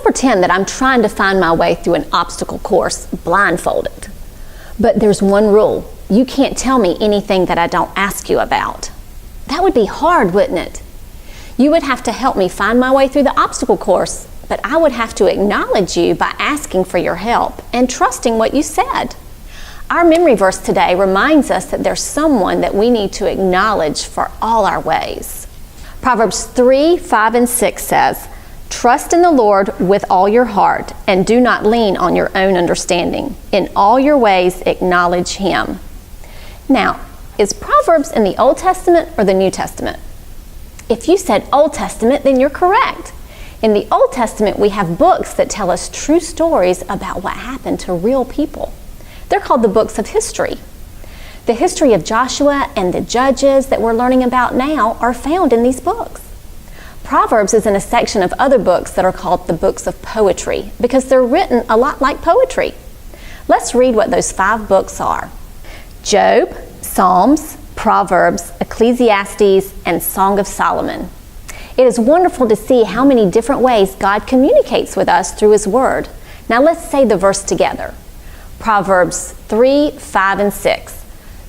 pretend that I'm trying to find my way through an obstacle course blindfolded. But there's one rule. You can't tell me anything that I don't ask you about. That would be hard, wouldn't it? You would have to help me find my way through the obstacle course, but I would have to acknowledge you by asking for your help and trusting what you said. Our memory verse today reminds us that there's someone that we need to acknowledge for all our ways. Proverbs 3, 5, and 6 says, "Trust in the Lord with all your heart, and do not lean on your own understanding. In all your ways acknowledge Him." Now, is Proverbs in the Old Testament or the New Testament? If you said Old Testament, then you're correct. In the Old Testament, we have books that tell us true stories about what happened to real people. They're called the books of history. The history of Joshua and the judges that we're learning about now are found in these books. Proverbs is in a section of other books that are called the books of poetry because they're written a lot like poetry. Let's read what those 5 books are: Job, Psalms, Proverbs, Ecclesiastes, and Song of Solomon. It is wonderful to see how many different ways God communicates with us through His Word. Now let's say the verse together. Proverbs 3, 5, and 6.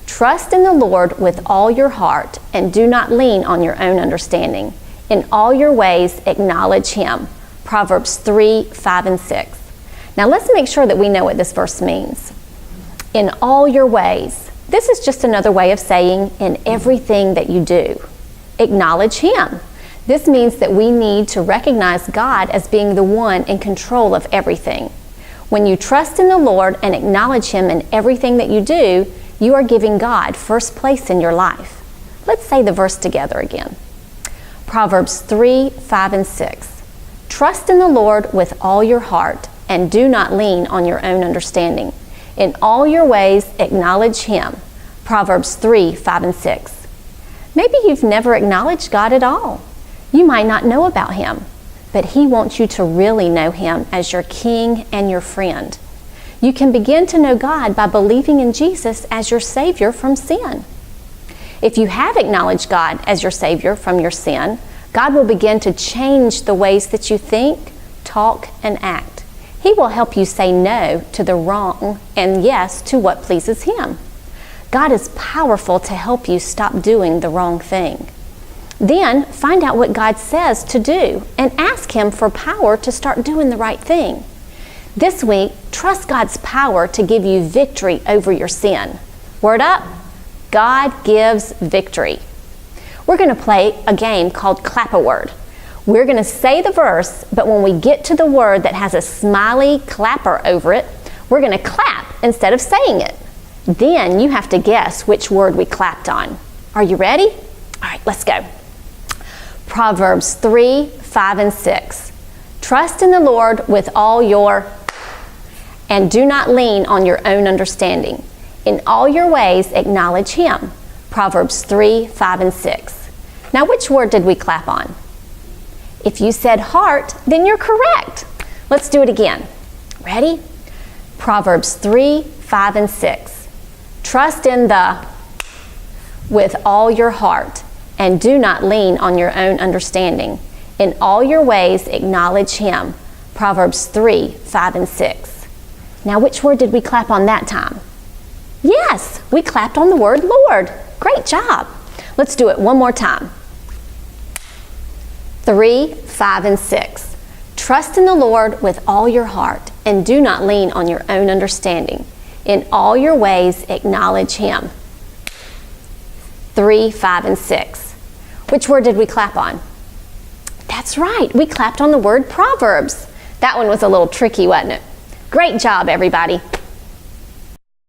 "Trust in the Lord with all your heart, and do not lean on your own understanding. In all your ways acknowledge Him." Proverbs 3, 5, and 6. Now let's make sure that we know what this verse means. In all your ways. This is just another way of saying in everything that you do. Acknowledge Him. This means that we need to recognize God as being the one in control of everything. When you trust in the Lord and acknowledge Him in everything that you do, you are giving God first place in your life. Let's say the verse together again. Proverbs 3, 5, and 6. "Trust in the Lord with all your heart, and do not lean on your own understanding. In all your ways acknowledge Him." Proverbs 3, 5, and 6. Maybe you've never acknowledged God at all. You might not know about Him, but He wants you to really know Him as your King and your friend. You can begin to know God by believing in Jesus as your Savior from sin. If you have acknowledged God as your Savior from your sin, God will begin to change the ways that you think, talk, and act. He will help you say no to the wrong and yes to what pleases Him. God is powerful to help you stop doing the wrong thing. Then find out what God says to do and ask Him for power to start doing the right thing. This week, trust God's power to give you victory over your sin. Word up, God gives victory. We're going to play a game called Clap a Word. We're going to say the verse, but when we get to the word that has a smiley clapper over it, we're going to clap instead of saying it. Then you have to guess which word we clapped on. Are you ready? All right, let's go. Proverbs 3, 5, and 6. "Trust in the Lord with all your, and do not lean on your own understanding. In all your ways acknowledge Him." Proverbs 3, 5, and 6. Now, which word did we clap on? If you said heart, then you're correct. Let's do it again. Ready? Proverbs 3, 5, and 6. "Trust in the with all your heart, and do not lean on your own understanding. In all your ways acknowledge Him." Proverbs 3, 5, and 6. Now, which word did we clap on that time? Yes, we clapped on the word Lord. Great job. Let's do it one more time. 3, 5, and 6. "Trust in the Lord with all your heart, and do not lean on your own understanding. In all your ways acknowledge Him." 3, 5, and 6. Which word did we clap on? That's right, we clapped on the word Proverbs. That one was a little tricky, wasn't it? Great job, everybody.